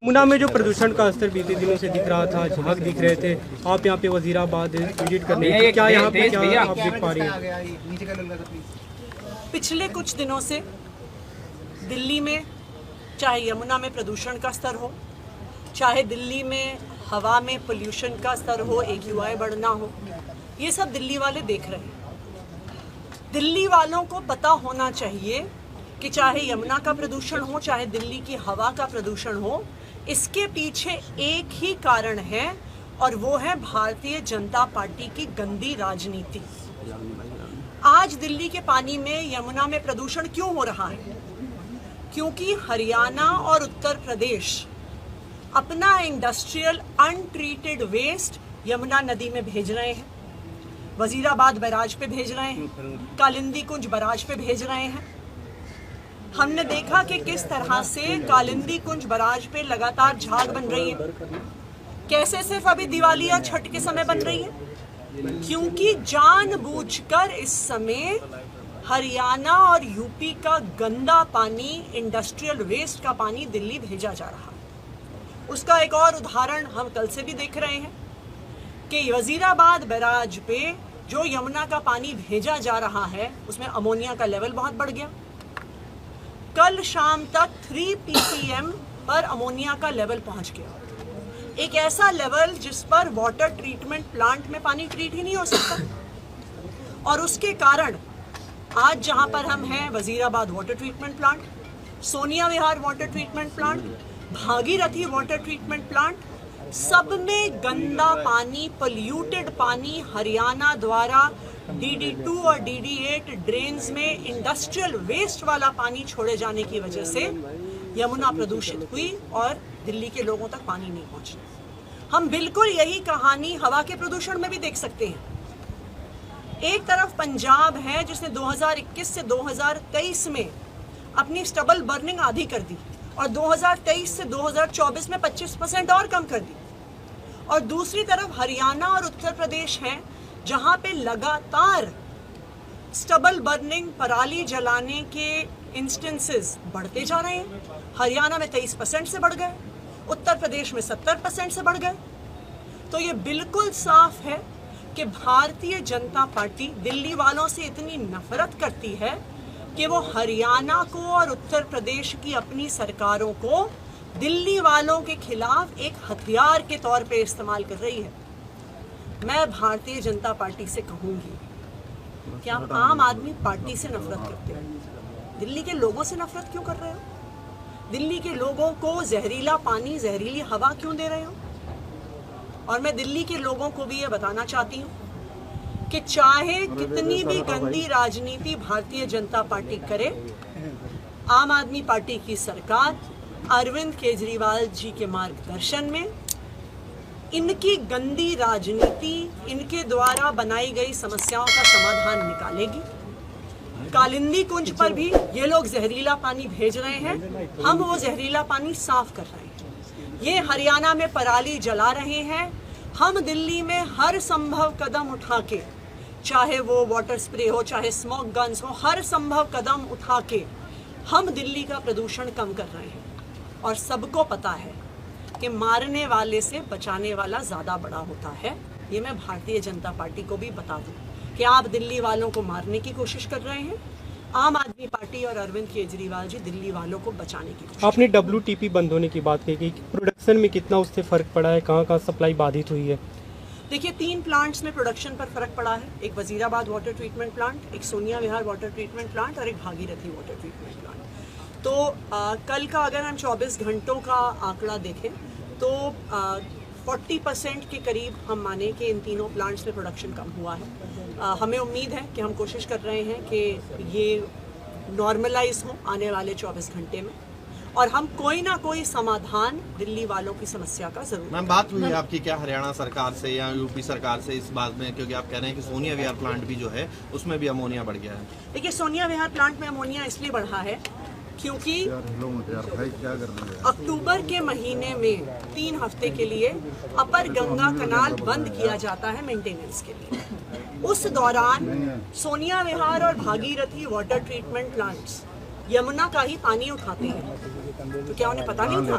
यमुना में जो प्रदूषण का स्तर बीते दिनों से दिख रहा था, झाग दिख रहे थे, आप यहाँ पे वजीराबाद विजिट करने क्या यहाँ पे क्या आप देख पा रही हैं? पिछले कुछ दिनों से दिल्ली में चाहे यमुना में प्रदूषण का स्तर हो, चाहे दिल्ली में हवा में पोल्यूशन का स्तर हो, AQI बढ़ना हो, ये सब दिल्ली वाले देख रहे हैं। दिल्ली वालों को पता होना चाहिए कि चाहे यमुना का प्रदूषण हो, चाहे दिल्ली की हवा का प्रदूषण हो, इसके पीछे एक ही कारण है और वो है भारतीय जनता पार्टी की गंदी राजनीति। आज दिल्ली के पानी में, यमुना में प्रदूषण क्यों हो रहा है? क्योंकि हरियाणा और उत्तर प्रदेश अपना इंडस्ट्रियल अनट्रीटेड वेस्ट यमुना नदी में भेज रहे हैं, वजीराबाद बैराज पे भेज रहे हैं, कालिंदी कुंज बैराज पे भेज रहे हैं। हमने देखा कि किस तरह से कालिंदी कुंज बैराज पे लगातार झाग बन रही है। कैसे सिर्फ अभी दिवाली या छठ के समय बन रही है? क्योंकि जानबूझकर इस समय हरियाणा और यूपी का गंदा पानी, इंडस्ट्रियल वेस्ट का पानी दिल्ली भेजा जा रहा है। उसका एक और उदाहरण हम कल से भी देख रहे हैं कि वजीराबाद बैराज पे जो यमुना का पानी भेजा जा रहा है उसमें अमोनिया का लेवल बहुत बढ़ गया। कल शाम तक 3 ppm पर अमोनिया का लेवल पहुंच गया। एक ऐसा लेवल जिस पर वाटर ट्रीटमेंट प्लांट में पानी ट्रीट ही नहीं हो सकता। और उसके कारण आज जहां पर हम हैं, Wazirabad water treatment plant, Sonia Vihar water treatment plant, Bhagirathi water treatment plant, सब में गंदा पानी, पोल्यूटेड पानी हरियाणा द्वारा DD2 और DD8 ड्रेन्स में इंडस्ट्रियल वेस्ट वाला पानी छोड़े जाने की वजह से यमुना प्रदूषित हुई और दिल्ली के लोगों तक पानी नहीं पहुंचा। हम बिल्कुल यही कहानी हवा के प्रदूषण में भी देख सकते हैं। एक तरफ पंजाब है जिसने 2021 से 2023 में अपनी स्टबल बर्निंग आधी कर दी और 2023 से 2024 में 25% और कम कर दी, और दूसरी तरफ हरियाणा और उत्तर प्रदेश है जहां पे लगातार स्टबल बर्निंग, पराली जलाने के इंस्टेंसेस बढ़ते जा रहे हैं। हरियाणा में 23% से बढ़ गए, उत्तर प्रदेश में 70% से बढ़ गए। तो ये बिल्कुल साफ है कि भारतीय जनता पार्टी दिल्ली वालों से इतनी नफरत करती है कि वो हरियाणा को और उत्तर प्रदेश की अपनी सरकारों को दिल्ली वालों के खिलाफ एक हथियार के तौर पे इस्तेमाल कर रही है। मैं भारतीय जनता पार्टी से कहूंगी कि आप आम आदमी पार्टी से नफरत करते हो, दिल्ली के लोगों से नफरत क्यों कर रहे हो? दिल्ली के लोगों को जहरीला पानी, जहरीली हवा क्यों दे रहे हो? और मैं दिल्ली के लोगों को भी ये बताना चाहती हूँ कि चाहे कितनी भी गंदी राजनीति भारतीय जनता पार्टी करे, आम आदमी पार्टी की सरकार अरविंद केजरीवाल जी के मार्गदर्शन में इनकी गंदी राजनीति, इनके द्वारा बनाई गई समस्याओं का समाधान निकालेगी। कालिंदी कुंज पर भी ये लोग जहरीला पानी भेज रहे हैं, हम वो जहरीला पानी साफ कर रहे हैं। ये हरियाणा में पराली जला रहे हैं, हम दिल्ली में हर संभव कदम उठा के, चाहे वो वाटर स्प्रे हो, चाहे स्मोक गन्स हो, हर संभव कदम उठा के हम दिल्ली का प्रदूषण कम कर रहे हैं। और सबको पता है कि मारने वाले से बचाने वाला ज़्यादा बड़ा होता है। ये मैं भारतीय जनता पार्टी को भी बता दूं कि आप दिल्ली वालों को मारने की कोशिश कर रहे हैं, आम आदमी पार्टी और अरविंद केजरीवाल जी दिल्ली वालों को बचाने की कोशिश। आपने WTP बंद होने की बात कही कि प्रोडक्शन में कितना उससे फ़र्क पड़ा है, कहाँ कहाँ सप्लाई बाधित हुई है? देखिए, 3 प्लांट्स में प्रोडक्शन पर फ़र्क पड़ा है। एक वजीराबाद वाटर ट्रीटमेंट प्लांट, एक Sonia Vihar water treatment plant और एक भागीरथी वाटर ट्रीटमेंट प्लांट। तो कल का अगर हम 24 घंटों का आंकड़ा देखें तो 40% के करीब हम माने कि इन तीनों प्लांट्स में प्रोडक्शन कम हुआ है। हमें उम्मीद है कि हम कोशिश कर रहे हैं कि ये नॉर्मलाइज हो आने वाले 24 घंटे में और हम कोई ना कोई समाधान दिल्ली वालों की समस्या का जरूर। मैम, बात हुई है आपकी क्या हरियाणा सरकार से या यूपी सरकार से इस बात में, क्योंकि आप कह रहे हैं कि सोनिया विहार प्लांट भी जो है उसमें भी अमोनिया बढ़ गया है? देखिए, सोनिया विहार प्लांट में अमोनिया इसलिए बढ़ा है क्योंकि अक्टूबर के महीने में 3 हफ्ते के लिए अपर गंगा कनाल बंद किया जाता है मेंटेनेंस के लिए। उस दौरान सोनिया विहार और Bhagirathi water treatment plants Yamuna का ही पानी उठाते हैं। तो क्या उन्हें पता नहीं था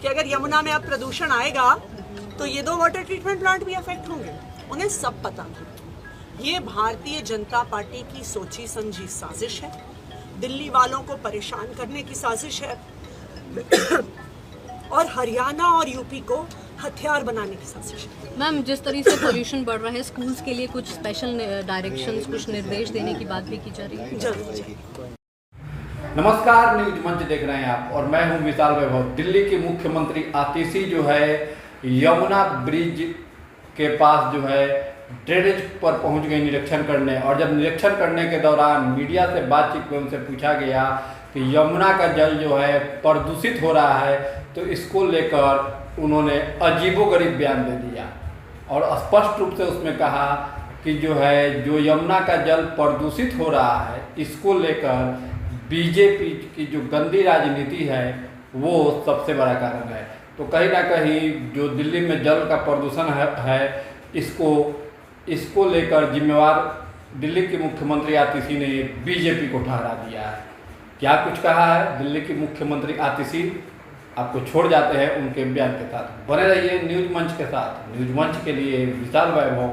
कि अगर यमुना में अब प्रदूषण आएगा तो ये 2 वाटर ट्रीटमेंट प्लांट भी अफेक्ट होंगे? उन्हें सब पता था। ये भारतीय जनता पार्टी की सोची समझी साजिश है, दिल्ली वालों को परेशान करने की साजिश है और हरियाणा और यूपी को हथियार बनाने की साजिश है। मैम, जिस तरीके से पोल्यूशन बढ़ रहा है, स्कूल्स के लिए कुछ स्पेशल डायरेक्शंस, कुछ निर्देश देने की बात भी की जा रही है। जरूर। नमस्कार, न्यूज मंच देख रहे हैं आप और मैं हूं विशाल वैभव। दिल्ली की मुख्यमंत्री आतिशी जो है यमुना ब्रिज के पास जो है ड्रेनेज पर पहुंच गई निरीक्षण करने, और जब निरीक्षण करने के दौरान मीडिया से बातचीत में उनसे पूछा गया कि यमुना का जल जो है प्रदूषित हो रहा है, तो इसको लेकर उन्होंने अजीबोगरीब बयान दे दिया और स्पष्ट रूप से उसमें कहा कि जो यमुना का जल प्रदूषित हो रहा है, इसको लेकर बीजेपी की जो गंदी राजनीति है वो सबसे बड़ा कारण है। तो कहीं ना कहीं जो दिल्ली में जल का प्रदूषण है इसको लेकर जिम्मेवार दिल्ली की मुख्यमंत्री आतिशी ने बीजेपी को ठहरा दिया है। क्या कुछ कहा है दिल्ली की मुख्यमंत्री आतिशी, आपको छोड़ जाते हैं उनके बयान के साथ। बने रहिए न्यूज मंच के साथ। न्यूज मंच के लिए विशाल वैभव,